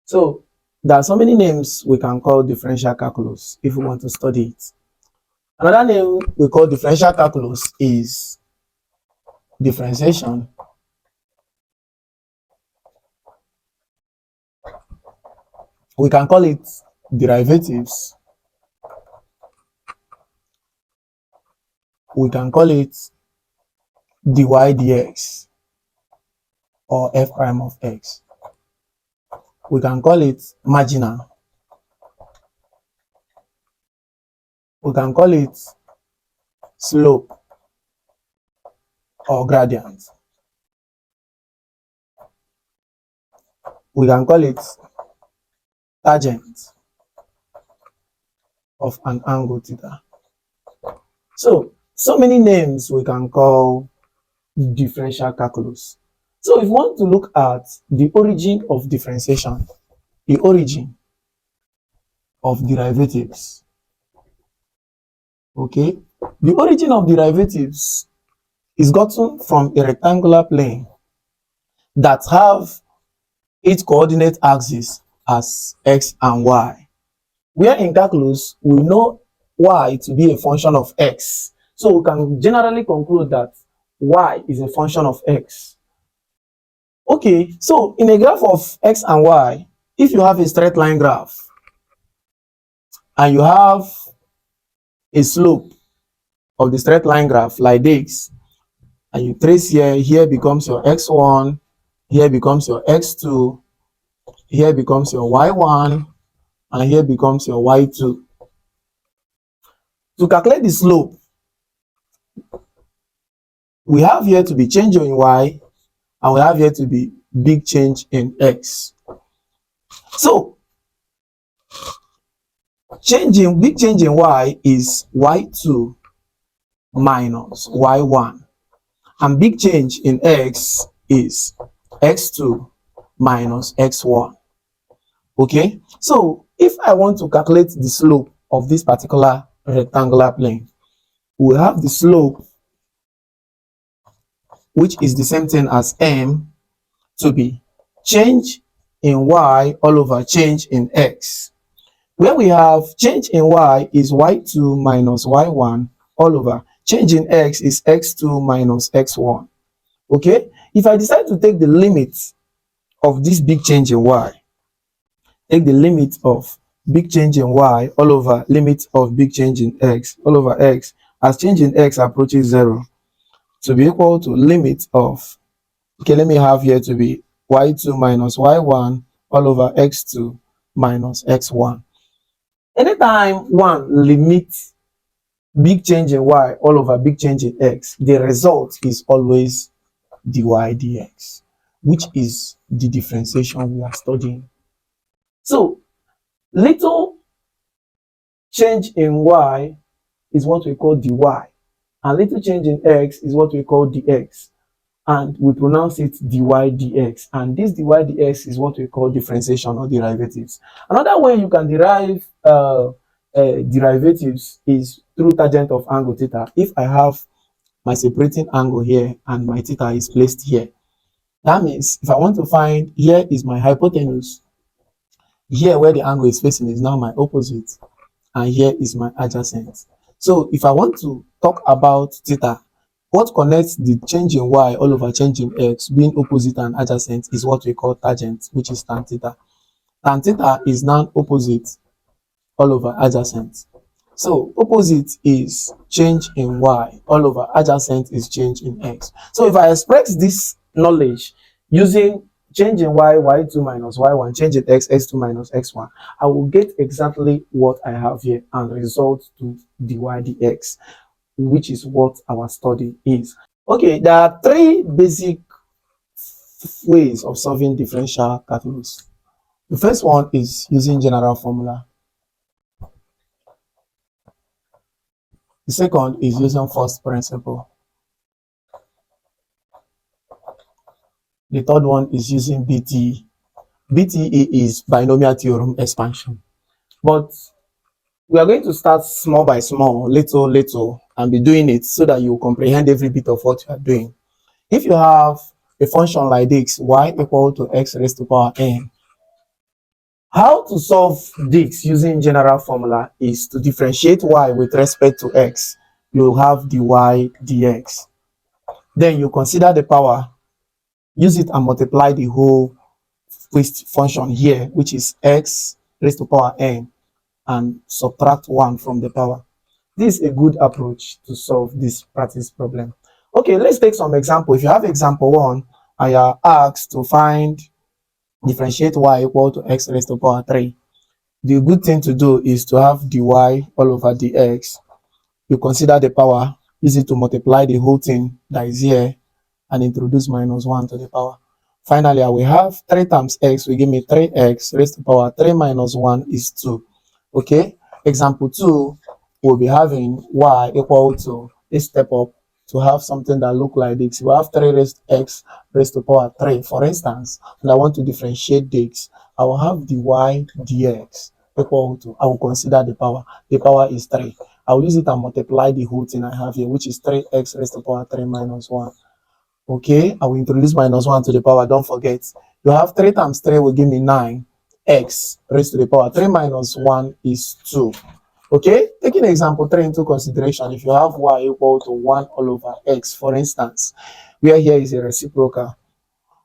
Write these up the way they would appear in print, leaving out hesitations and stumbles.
So there are so many names we can call differential calculus if we want to study it. Another name we call differential calculus is differentiation. We can call it derivatives. We can call it dy dx or f prime of x. We can call it marginal. We can call it slope or gradient. We can call it tangent of an angle theta. So many names we can call differential calculus. So if you want to look at the origin of differentiation, the origin of derivatives, okay, the origin of derivatives is gotten from a rectangular plane that have its coordinate axis as x and y. Where in calculus, we know y to be a function of x. So we can generally conclude that y is a function of x. Okay, so in a graph of x and y, if you have a straight line graph and you have a slope of the straight line graph like this, and you trace here becomes your x1, here becomes your x2, here becomes your y1, and here becomes your y2. To calculate the slope, we have here to be change in y, and we have here to be big change in x. So big change in y is y2 minus y1, and big change in x is x2 minus x1. Okay, so if I want to calculate the slope of this particular rectangular plane, we have the slope, which is the same thing as m, to be change in y all over change in x, where we have change in y is y2 minus y1 all over change in x is x2 minus x1. Okay, if I decide to take the limit of this big change in y, take the limit of big change in y all over limit of big change in x all over x as change in x approaches 0 to be equal to limit of, okay, let me have here to be y2 minus y1 all over x2 minus x1. Anytime one limits big change in y all over big change in x, the result is always dy dx, which is the differentiation we are studying. So little change in y is what we call dy, and little change in x is what we call dx, and we pronounce it dy dx, and this dy dx is what we call differentiation or derivatives. Another way you can derive derivatives is through tangent of angle theta. If I have my separating angle here and my theta is placed here, that means if I want to find, here is my hypotenuse, here where the angle is facing is now my opposite, and here is my adjacent. So if I want to talk about theta, what connects the change in y all over change in x being opposite and adjacent is what we call tangent, which is tan theta. Tan theta is now opposite all over adjacent. So opposite is change in y all over adjacent is change in x. So if I express this knowledge using change in y, y2 minus y1, change in x, x2 minus x1, I will get exactly what I have here and result to dy dx, which is what our study is. Okay, there are three basic ways of solving differential calculus. The first one is using general formula. The second is using first principle. The third one is using BTE. BTE is binomial theorem expansion. But we are going to start small by small, little, and be doing it so that you comprehend every bit of what you are doing. If you have a function like this, y equal to x raised to power n, How to solve this using general formula is to differentiate y with respect to x. You have dy dx. Then you consider the power, use it and multiply the whole function here, which is x raised to power n, and subtract 1 from the power. This is a good approach to solve this practice problem. Okay, let's take some example. If you have example 1 and you are asked to find differentiate y equal to x raised to power 3, the good thing to do is to have dy all over dx. You consider the power, use it to multiply the whole thing that is here, and introduce minus 1 to the power. Finally, I will have 3 times x will give me 3x raised to power 3 minus 1 is 2. Okay, example 2, we'll be having y equal to, let's step up to have something that look like this. We have 3 raised x raised to power 3, for instance, and I want to differentiate this. I will have dy dx equal to, I will consider the power. The power is 3. I will use it and multiply the whole thing I have here, which is 3x raised to power 3 minus 1. Okay, I will introduce minus 1 to the power. Don't forget, you have 3 times 3 will give me 9. X raised to the power 3 minus 1 is 2. Okay, taking example 3 into consideration, if you have y equal to 1 all over x, for instance, where here is a reciprocal.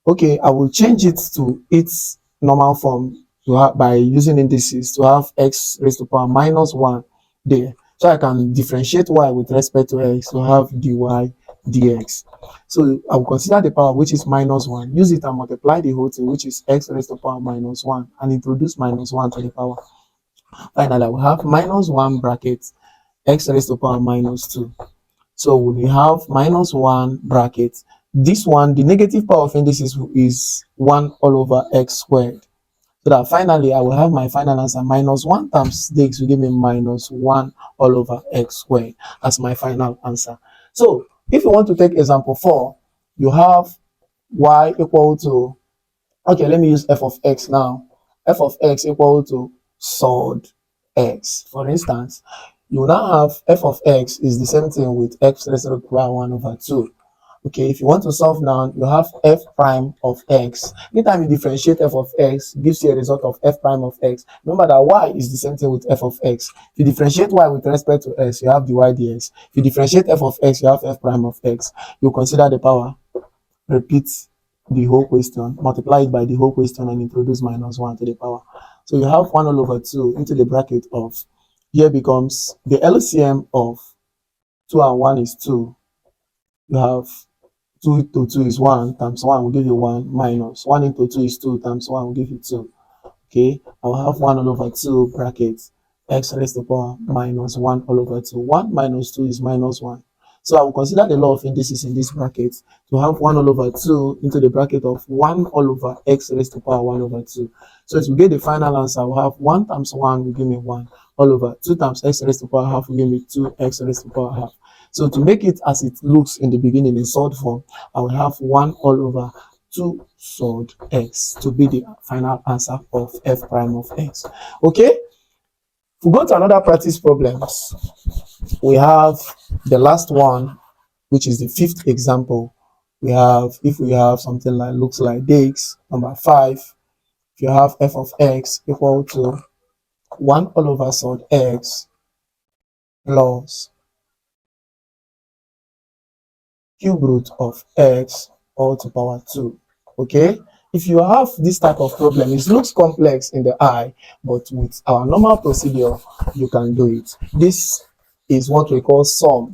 Okay, I will change it to its normal form to have, by using indices, to have x raised to power minus 1 there. So I can differentiate y with respect to x to have dy dx. So I will consider the power, which is minus 1, use it and multiply the whole thing, which is x raised to power minus 1, and introduce minus 1 to the power. Finally, I will have minus 1 bracket x raised to power minus 2. So we have minus 1 bracket. This one, the negative power of indices is 1 all over x squared. So that finally, I will have my final answer, minus 1 times this will give me minus 1 all over x squared as my final answer. So if you want to take example 4, you have y equal to, okay, let me use f of x now. F of x equal to sod x. For instance, you now have f of x is the same thing with x raised to the power 1 over 2. Okay, if you want to solve now, you have f prime of x. Anytime you differentiate f of x, gives you a result of f prime of x. Remember that y is the same thing with f of x. If you differentiate y with respect to x, you have dy dx. If you differentiate f of x, you have f prime of x. You consider the power, repeat the whole question, multiply it by the whole question, and introduce minus 1 to the power. So you have 1 all over 2 into the bracket of, here becomes the LCM of 2 and 1 is 2. You have 2 to 2 is 1 times 1 will give you 1 minus 1 into 2 is 2 times 1 will give you 2. Okay, I'll have 1 all over 2 brackets x raised to the power minus 1 all over 2. 1 minus 2 is minus 1. So I will consider the law of indices in this bracket to have 1 all over 2 into the bracket of 1 all over x raised to the power 1 over 2. So to get the final answer, I will have 1 times 1 will give me 1 all over 2 times x raised to the power half will give me 2x raised to the power half. So to make it as it looks in the beginning in solid form, I will have 1 all over 2 sod x to be the final answer of f prime of x. Okay, if we go to another practice problems, we have the last one, which is the 5th example. We have, if we have something like looks like this, number 5, if you have f of x equal to 1 all over sod x plus cube root of x all to power 2. Okay, if you have this type of problem, it looks complex in the eye, but with our normal procedure you can do it. This is what we call sum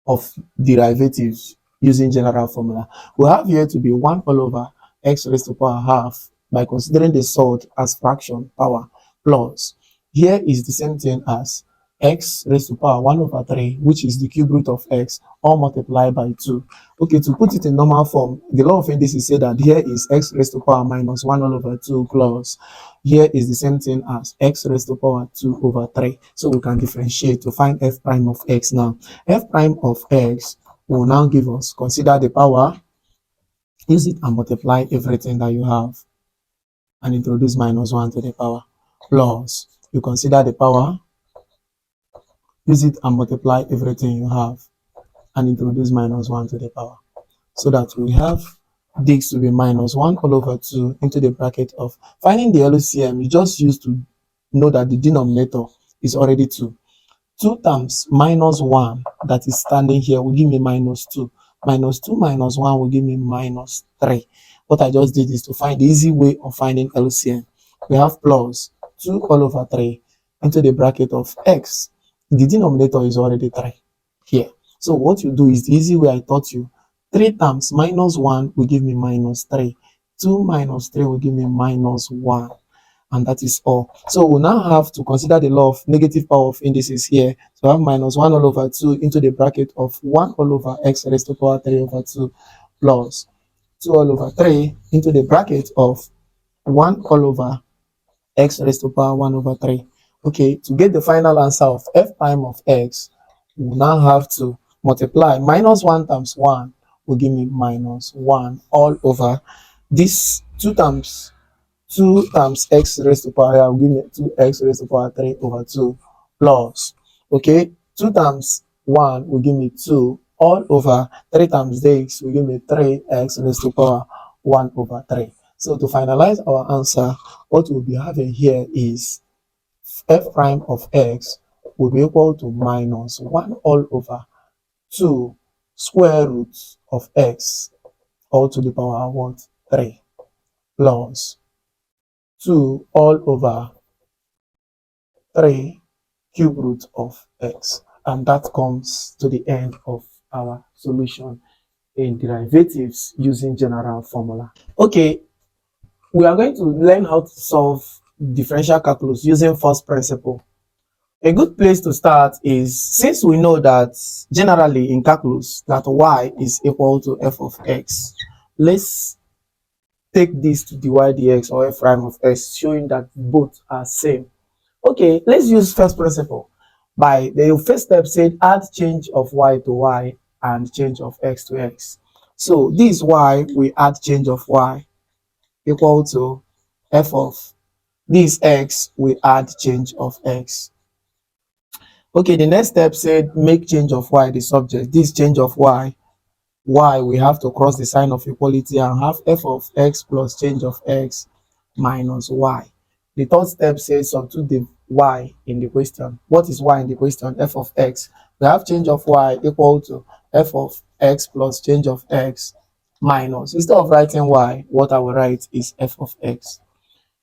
of derivatives using general formula. We have here to be 1 all over x raised to power half by considering the sod as fraction power plus, here is the same thing as x raised to power 1 over 3, which is the cube root of x, all multiplied by 2. Okay, to put it in normal form, the law of indices say that here is x raised to power minus 1 all over 2 plus, here is the same thing as x raised to power 2 over 3. So we can differentiate to find f prime of x now. F prime of x will now give us, consider the power, use it and multiply everything that you have, and introduce minus 1 to the power plus, you consider the power, use it and multiply everything you have, and introduce minus 1 to the power. So that we have this to be minus 1 all over 2 into the bracket of finding the LCM. You just used to know that the denominator is already 2. 2 times minus 1 that is standing here will give me minus 2. Minus 2 minus 1 will give me minus 3. What I just did is to find the easy way of finding LCM. We have plus 2 all over 3 into the bracket of x. The denominator is already 3 here. So what you do is the easy way I taught you. 3 times minus 1 will give me minus 3. 2 minus 3 will give me minus 1. And that is all. So we now have to consider the law of negative power of indices here. So I have minus 1 all over 2 into the bracket of 1 all over x raised to power 3 over 2 plus 2 all over 3 into the bracket of 1 all over x raised to power 1 over 3. Okay, to get the final answer of f prime of x, we now have to multiply minus 1 times 1 will give me minus 1 all over this 2 times x raised to power will give me 2x raised to power 3 over 2 plus, okay, 2 times 1 will give me 2 all over 3 times this will give me 3x raised to power 1 over 3. So to finalize our answer, what we'll be having here is f prime of x will be equal to minus 1 all over 2 square root of x all to the power what? 3 plus 2 all over 3 cube root of x. And that comes to the end of our solution in derivatives using general formula. Okay, we are going to learn how to solve differential calculus using first principle. A good place to start is, since we know that generally in calculus that y is equal to f of x, let's take this to dy dx or f prime of x, showing that both are same. Okay, let's use first principle. By the first step said add change of y to y and change of x to x. So this y, we add change of y equal to f of this x, we add change of x. Okay, the next step said make change of y the subject. This change of y, we have to cross the sign of equality and have f of x plus change of x minus y. The third step says substitute the y in the question. What is y in the question? F of x. We have change of y equal to f of x plus change of x minus. Instead of writing y, what I will write is f of x.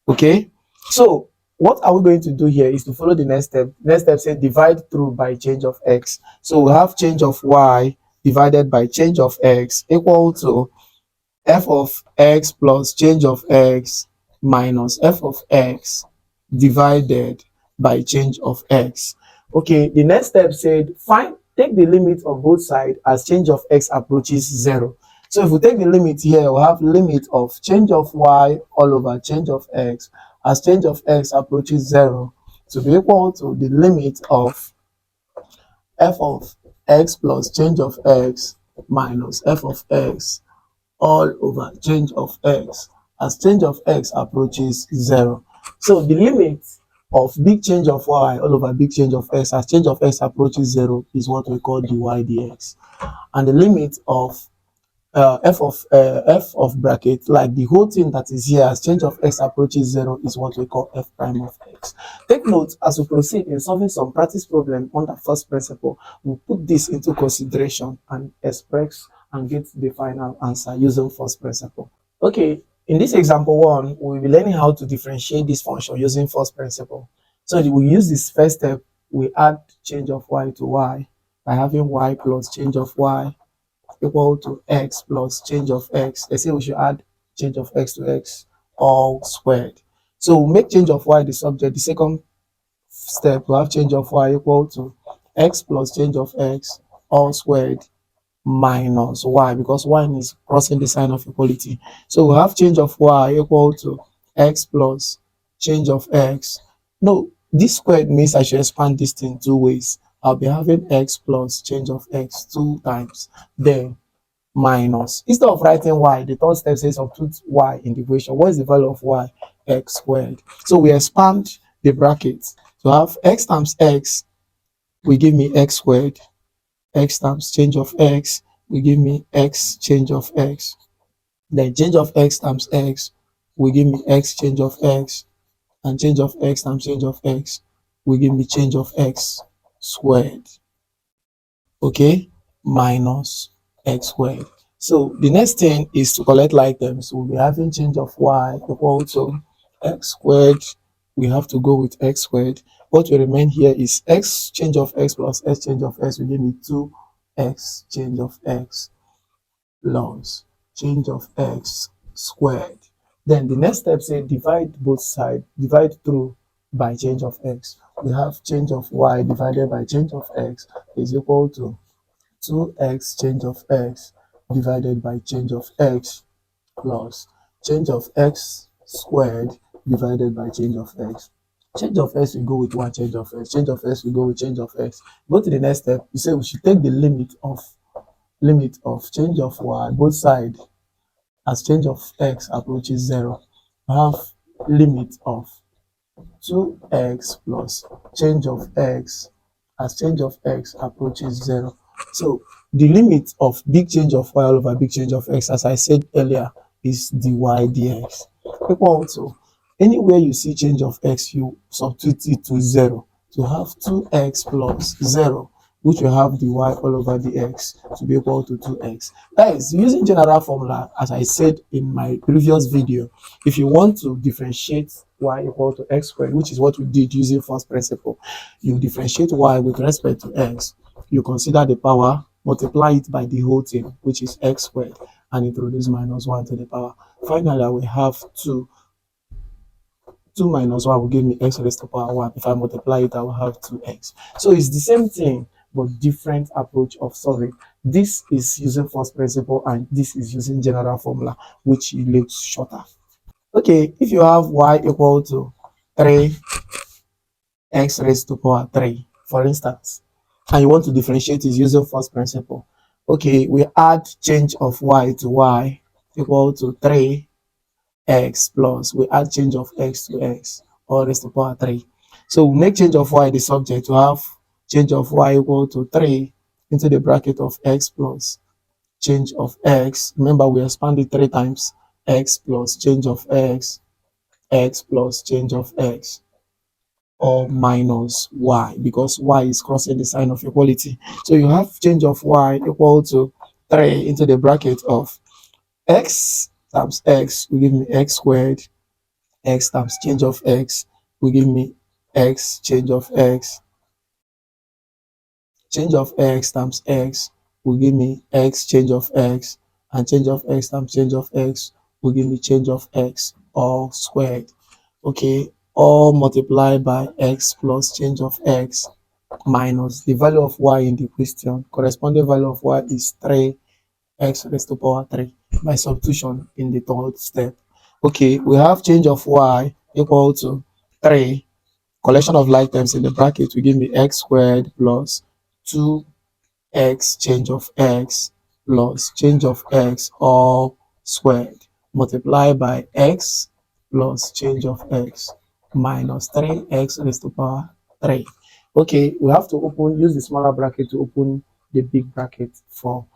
Okay, so what are we going to do here is to follow the next step. Next step says divide through by change of x. So we have change of y divided by change of x equal to f of x plus change of x minus f of x divided by change of x. Okay, the next step said take the limit of both sides as change of x approaches 0. So if we take the limit here, we'll have limit of change of y all over change of x as change of x approaches 0 to be equal to the limit of f of x plus change of x minus f of x all over change of x as change of x approaches 0. So the limit of big change of y all over big change of x as change of x approaches 0 is what we call dy dx. And the limit of f of bracket, like the whole thing that is here as change of x approaches 0, is what we call f prime of x. Take note, as we proceed in solving some practice problem under first principle, we put this into consideration and express and get the final answer using first principle. Okay, in this example 1, we'll be learning how to differentiate this function using first principle. So we use this first step, we add change of y to y by having y plus change of y equal to x plus change of x. They say we should add change of x to x all squared. So we'll make change of y the subject. The second step, we have change of y equal to x plus change of x all squared minus y, because y is crossing the sign of equality. So we have change of y equal to x plus change of x. No, this squared means I should expand this thing two ways. I'll be having x plus change of x 2 times, then minus. Instead of writing y, the third step says substitute y in the equation. What is the value of y? X squared. So we expand the bracket to have x times x will give me x squared. X times change of x will give me x change of x. Then change of x times x will give me x change of x, and change of x times change of x will give me change of x squared. Okay, minus x squared. So the next thing is to collect like terms. We'll be having change of y equal to x squared. We have to go with x squared. What will remain here is x change of x plus x change of x will give me 2x change of x plus change of x squared. Then the next step say divide both sides, divide through by change of x. We have change of y divided by change of x is equal to 2x change of x divided by change of x plus change of x squared divided by change of x. Change of x will go with one change of x. Change of x will go with change of x. Go to the next step. You say we should take the limit of change of y both sides as change of x approaches 0. We have limit of 2x plus change of x as change of x approaches 0. So the limit of big change of y all over big change of x, as I said earlier, is dy dx equal to anywhere you see change of x, you substitute it to 0 to have 2x plus 0, which will have dy all over dx to be equal to 2x. That is using general formula, as I said in my previous video. If you want to differentiate y equal to x squared, which is what we did using first principle, you differentiate y with respect to x, you consider the power, multiply it by the whole thing, which is x squared, and introduce minus 1 to the power. Finally, I will have 2. 2 minus 1 will give me x raised to power 1. If I multiply it, I will have 2x. So it's the same thing, but different approach of solving. This is using first principle, and this is using general formula, which looks shorter. Okay, if you have y equal to 3x raised to power 3, for instance, and you want to differentiate it using first principle, okay, we add change of y to y equal to 3x plus we add change of x to x, all raised to power 3. So we make change of y the subject to have change of y equal to 3 into the bracket of x plus change of x. Remember, we expanded 3 times, x plus change of x plus change of x, or minus y, because y is crossing the sign of equality. So you have change of y equal to 3 into the bracket of x times x will give me x squared, x times change of x will give me x change of x, change of x times x will give me x change of x, and change of x times change of x will give me change of x all squared. Okay, all multiplied by x plus change of x minus the value of y in the question. Corresponding value of y is 3x raised to power 3 by substitution in the third step. Okay, we have change of y equal to 3. Collection of like terms in the bracket will give me x squared plus 2x change of x plus change of x all squared multiplied by x plus change of x minus 3x raised to power 3. Okay, we have to use the smaller bracket to open the big bracket for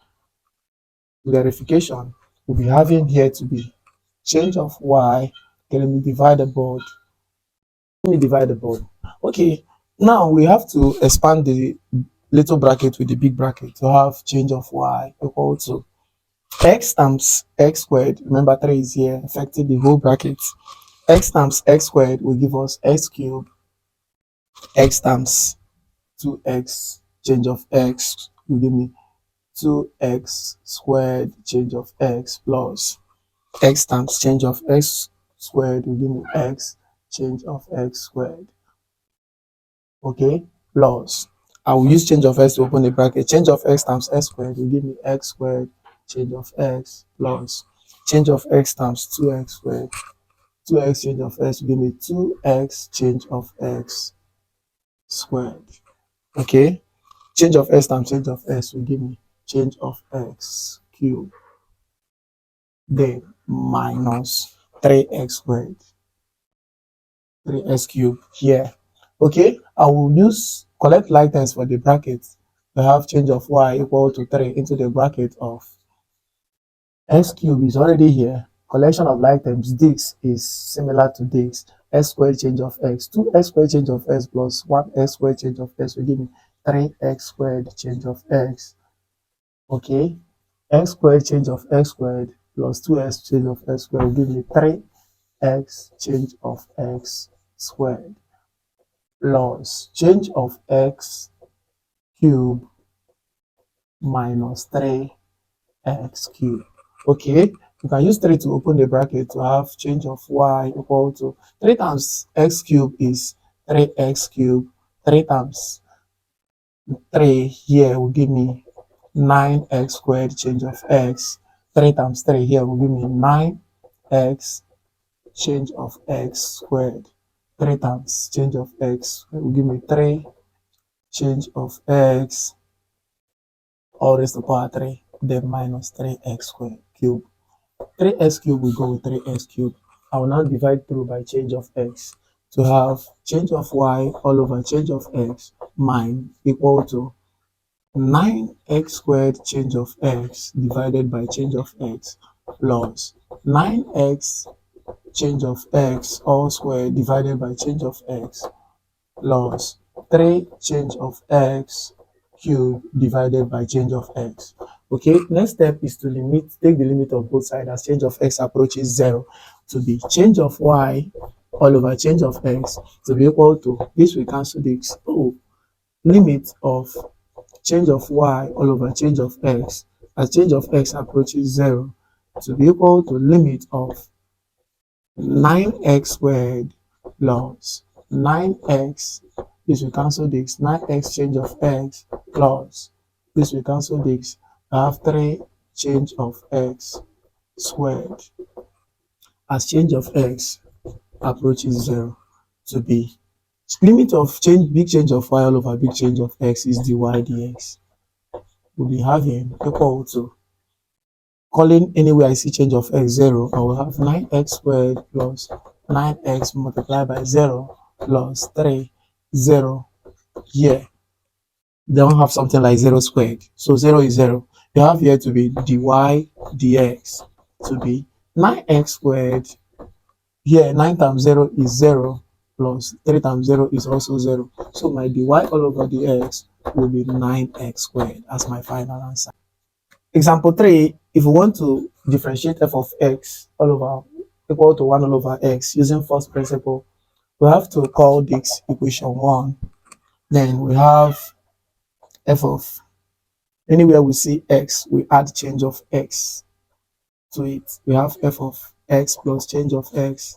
verification. We'll be having here to be change of y. Okay, let me divide the board. Okay, now we have to expand the little bracket with the big bracket to have change of y equal to x times x squared. Remember, 3 is here affecting the whole bracket. X times x squared will give us x cubed. X times 2x change of x will give me 2x squared change of x plus x times change of x squared will give me x change of x squared. Okay, plus I will use change of x to open the bracket. Change of x times x squared will give me x squared change of x plus change of x times 2x squared. 2x change of x will give me 2x change of x squared. Okay, change of x times change of x will give me change of x cubed. Then minus 3x squared. 3x cubed here. Okay, I will use collect like terms for the bracket. I have change of y equal to 3 into the bracket of X cube is already here. Collection of like terms. This is similar to this. X squared change of x. 2x squared change of x plus 1x squared change of x will give me 3x squared change of x. Okay. X squared change of x squared plus 2x change of x squared will give me 3x change of x squared plus change of x cube minus 3x cube. Okay, you can use 3 to open the bracket to have change of y equal to 3 times x cube is 3x cube. 3 times 3 here will give me 9x squared change of x. 3 times 3 here will give me 9x change of x squared. 3 times change of x will give me 3 change of x all raised to the power 3, then minus 3x squared cube. 3x cube will go with 3x cube. I will now divide through by change of x to have change of y all over change of x mine equal to 9x squared change of x divided by change of x plus 9x change of x all squared divided by change of x plus 3 change of x cube divided by change of x. Okay, next step is to take the limit of both sides as change of x approaches 0 to be change of y all over change of x to be equal to, this will cancel this. Oh, limit of change of y all over change of x as change of x approaches 0 to be equal to limit of 9x squared plus 9x, this will cancel this, 9x change of x plus this will cancel this. I have 3 change of x squared as change of x approaches 0 to be limit of change, big change of y all over big change of x is dy dx. We'll be having equal to, calling anywhere I see change of x 0, I will have 9x squared plus 9x multiplied by 0 plus 3, 0 here. They don't have something like 0 squared. So 0 is 0. You have here to be dy dx to be 9x squared. Here 9 times 0 is 0 plus 3 times 0 is also 0. So my dy all over dx will be 9x squared as my final answer. Example 3, if we want to differentiate f of x all over equal to 1 all over x using first principle, we have to call this equation 1. Then we have f of, anywhere we see x, we add change of x to it. We have f of x plus change of x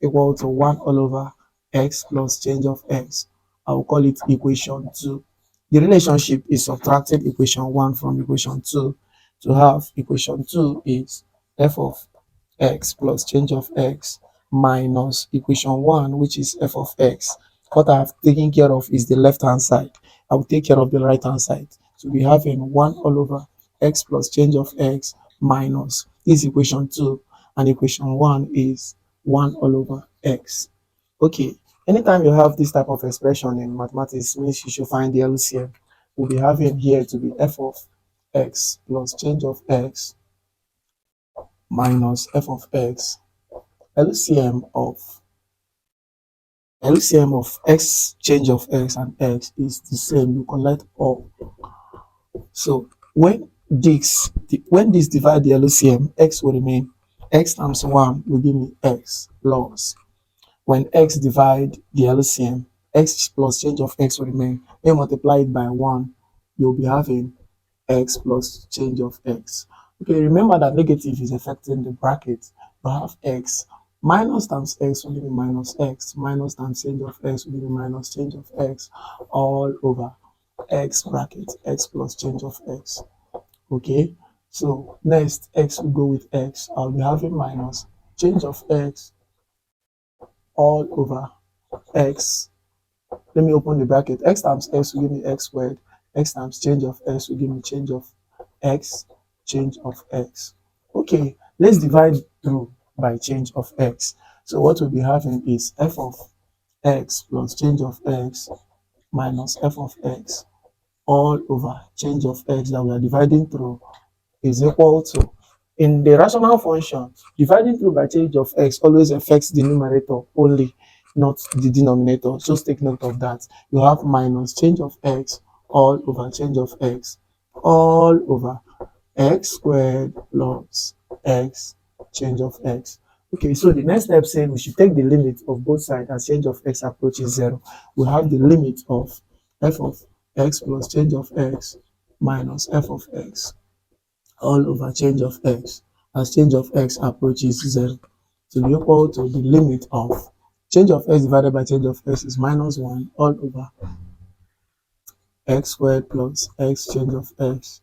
equal to 1 all over x plus change of x. I will call it equation 2. The relationship is subtracting equation 1 from equation 2 to have equation 2 is f of x plus change of x minus equation 1, which is f of x. What I have taken care of is the left hand side. I will take care of the right hand side. So we have in 1 all over x plus change of x minus this equation 2, and equation 1 is 1 all over x. Okay, anytime you have this type of expression in mathematics, means you should find the LCM. We'll be having here to be f of x plus change of x minus f of x. LCM of x change of x and x is the same. You collect all. So when this divide the LCM, x will remain. X times 1 will give me x plus. When x divide the LCM, x plus change of x will remain. When multiply it by 1, you'll be having x plus change of x. Okay, remember that negative is affecting the bracket. You have x minus times x will give me minus x, minus times change of x will give me minus change of x all over x bracket, x plus change of x. Okay, so next x will go with x. I'll be having minus change of x all over x. Let me open the bracket. X times x will give me x squared. X times change of x will give me change of x, change of x. Okay, let's divide through by change of x. So what we'll be having is f of x plus change of x minus f of x all over change of x that we are dividing through is equal to In the rational function, dividing through by change of x always affects the numerator only, not the denominator. Just take note of that. You have minus change of x all over change of x all over x squared plus x change of x. Okay, so the next step saying we should take the limit of both sides as change of x approaches 0. We have the limit of f of x plus change of x minus f of x all over change of x as change of x approaches 0 to be equal to the limit of change of x divided by change of x is minus 1 all over x squared plus x change of x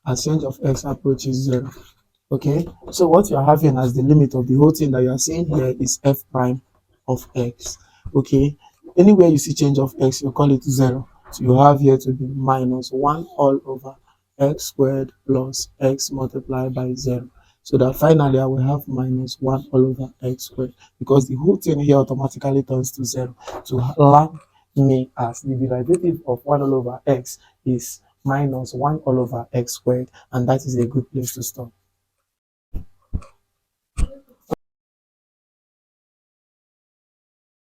as change of x approaches 0. Okay, so what you are having as the limit of the whole thing that you are seeing here is f prime of x. Okay, anywhere you see change of x, you call it 0. So you have here to be minus 1 all over x squared plus x multiplied by 0. So that finally I will have minus 1 all over x squared, because the whole thing here automatically turns to 0 to land me as the derivative of 1 all over x is minus 1 all over x squared, and that is a good place to stop.